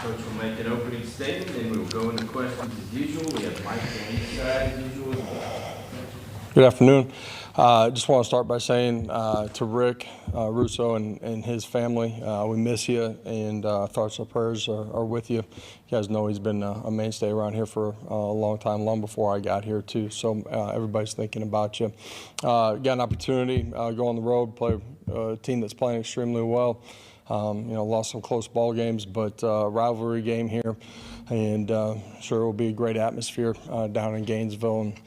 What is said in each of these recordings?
Coach will make an opening statement, and we'll go into questions as usual. We have Mike on each side as usual as well. Good afternoon. I just want to start by saying to Rick Russo and his family, we miss you, and thoughts and prayers are with you. You guys know he's been a mainstay around here for a long time, long before I got here too. So everybody's thinking about you. Got an opportunity, go on the road, play a team that's playing extremely well. Lost some close ball games, but rivalry game here, and sure it will be a great atmosphere down in Gainesville. And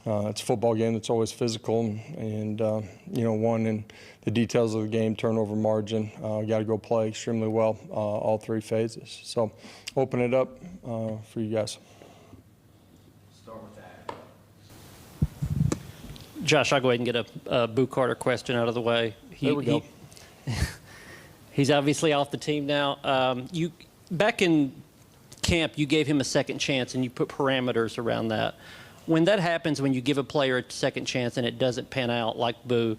it's a football game that's always physical, and one in the details of the game, turnover margin. Got to go play extremely well all three phases. So open it up for you guys. Start with that. Josh, I'll go ahead and get a Boo Carter question out of the way. There we go. He's obviously off the team now. You back in camp, you gave him a second chance, and you put parameters around that. When that happens, when you give a player a second chance and it doesn't pan out like Boo,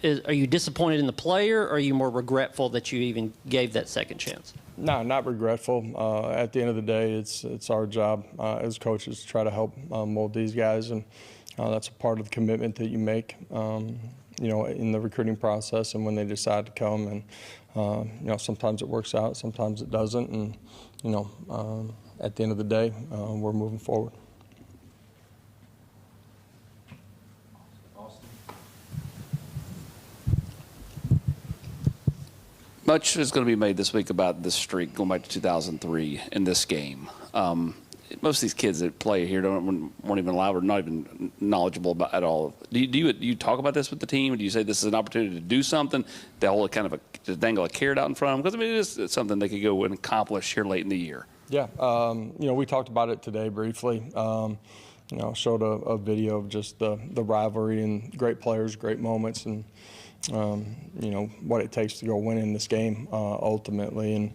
are you disappointed in the player, or are you more regretful that you even gave that second chance? No, not regretful. At the end of the day, it's our job as coaches to try to help mold these guys, and that's a part of the commitment that you make, in the recruiting process and when they decide to come. And sometimes it works out, sometimes it doesn't, and at the end of the day, we're moving forward. Much is going to be made this week about this streak going back to 2003 in this game. Most of these kids that play here weren't even allowed or not even knowledgeable about at all. Do you talk about this with the team? Or do you say this is an opportunity to do something? They hold to dangle a carrot out in front of them? Because it is something they could go and accomplish here late in the year. Yeah, we talked about it today briefly. Showed a video of just the rivalry and great players, great moments, and what it takes to go win in this game ultimately. And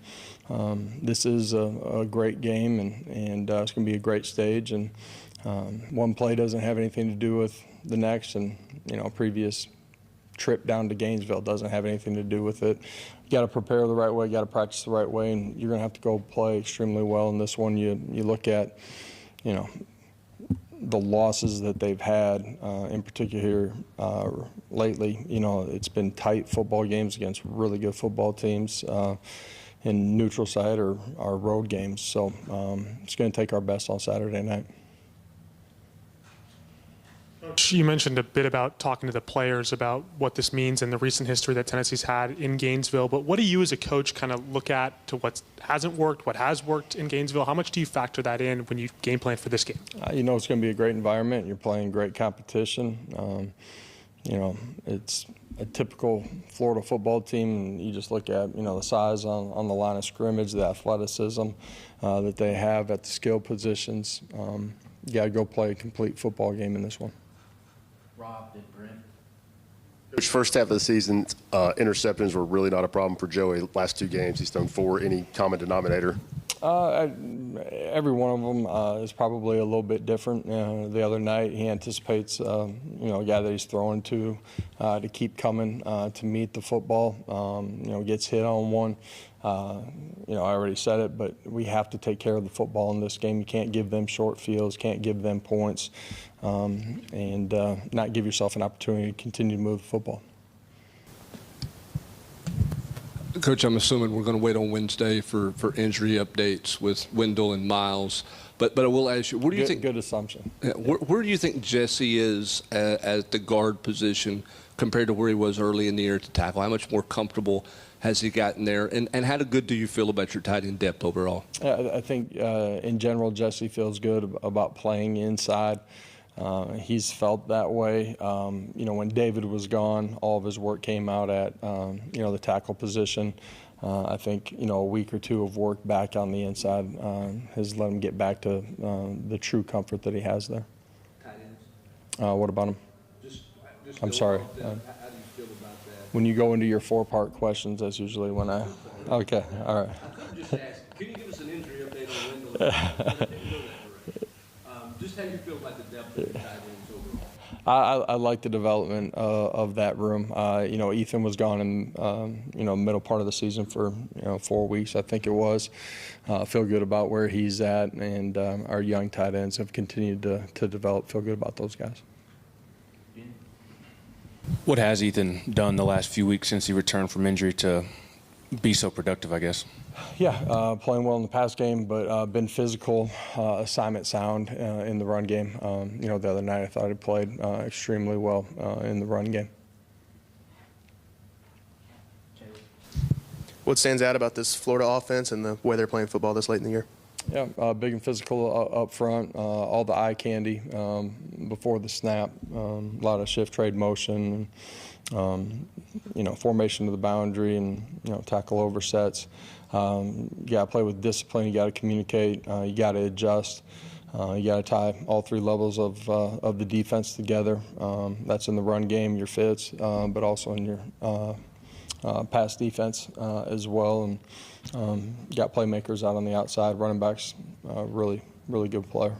this is a great game, and it's going to be a great stage. And one play doesn't have anything to do with the next, and previous trip down to Gainesville doesn't have anything to do with it. You got to prepare the right way, got to practice the right way, and you're going to have to go play extremely well in this one. You look at, the losses that they've had, in particular here lately. It's been tight football games against really good football teams in neutral site or road games. So it's going to take our best on Saturday night. Coach, you mentioned a bit about talking to the players about what this means and the recent history that Tennessee's had in Gainesville. But what do you as a coach kind of look at to what hasn't worked, what has worked in Gainesville? How much do you factor that in when you game plan for this game? It's going to be a great environment. You're playing great competition. It's a typical Florida football team, and you just look at, the size on the line of scrimmage, the athleticism that they have at the skill positions. You got to go play a complete football game in this one. Rob, then Brent. Coach, first half of the season, interceptions were really not a problem for Joey. Last two games, he's thrown 4. Any common denominator? Every one of them is probably a little bit different. The other night, he anticipates, a guy that he's throwing to keep coming to meet the football. Gets hit on one. I already said it, but we have to take care of the football in this game. You can't give them short fields, can't give them points, and not give yourself an opportunity to continue to move the football. Coach, I'm assuming we're going to wait on Wednesday for injury updates with Wendell and Miles. But I will ask you, where do you think? Good assumption. Where do you think Jesse is at the guard position compared to where he was early in the year to tackle? How much more comfortable has he gotten there? And how good do you feel about your tight end depth overall? I think in general, Jesse feels good about playing inside. He's felt that way. When David was gone, all of his work came out at, the tackle position. I think, a week or two of work back on the inside has let him get back to the true comfort that he has there. Tight ends? What about him? I'm sorry. How do you feel about that? When you go into your 4-part questions, that's usually when I. Okay, all right. I'm just asking. Can you give us an injury update on Wendell? Just how you feel about the depth of the tight ends overall? I like the development of that room. Ethan was gone in middle part of the season for 4 weeks, I think it was. Feel good about where he's at, and our young tight ends have continued to develop. Feel good about those guys. What has Ethan done the last few weeks since he returned from injury to be so productive, I guess? Yeah, playing well in the pass game, but been physical, assignment sound in the run game. The other night I thought he played extremely well in the run game. What stands out about this Florida offense and the way they're playing football this late in the year? Yeah, big and physical up front, all the eye candy before the snap, a lot of shift trade motion, formation to the boundary and, tackle over sets. You got to play with discipline, you got to communicate, you got to adjust, you got to tie all three levels of the defense together. That's in the run game, your fits, but also in your pass defense as well. And got playmakers out on the outside, running backs, really good player.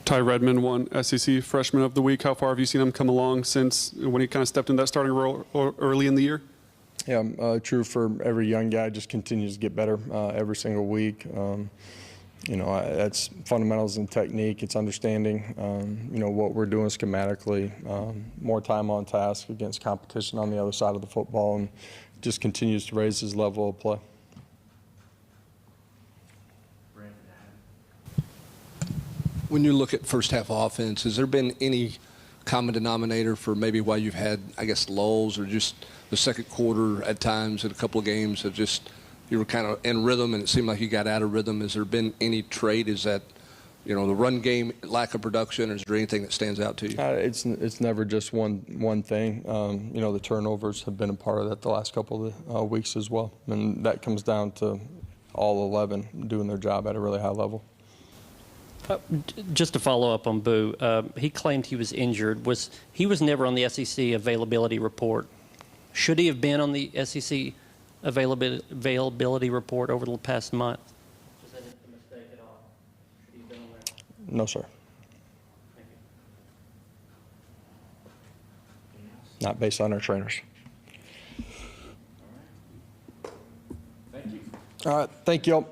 Ty Redmond won SEC Freshman of the Week. How far have you seen him come along since when he kind of stepped in that starting role early in the year? Yeah, true for every young guy. Just continues to get better every single week. That's fundamentals and technique. It's understanding, what we're doing schematically. More time on task against competition on the other side of the football, and just continues to raise his level of play. When you look at first half offense, has there been any common denominator for maybe why you've had, I guess, lulls, or just the second quarter at times in a couple of games of just you were kind of in rhythm and it seemed like you got out of rhythm? Has there been any trait? Is that, the run game, lack of production, or is there anything that stands out to you? It's never just one thing. The turnovers have been a part of that the last couple of weeks as well, and that comes down to all 11 doing their job at a really high level. Just to follow up on Boo, he claimed he was injured. He was never on the SEC availability report. Should he have been on the SEC availability report over the past month? Was that a mistake at all? Should he have been on there? No, sir. Thank you. Not based on our trainers. Thank you. All right. Thank you all.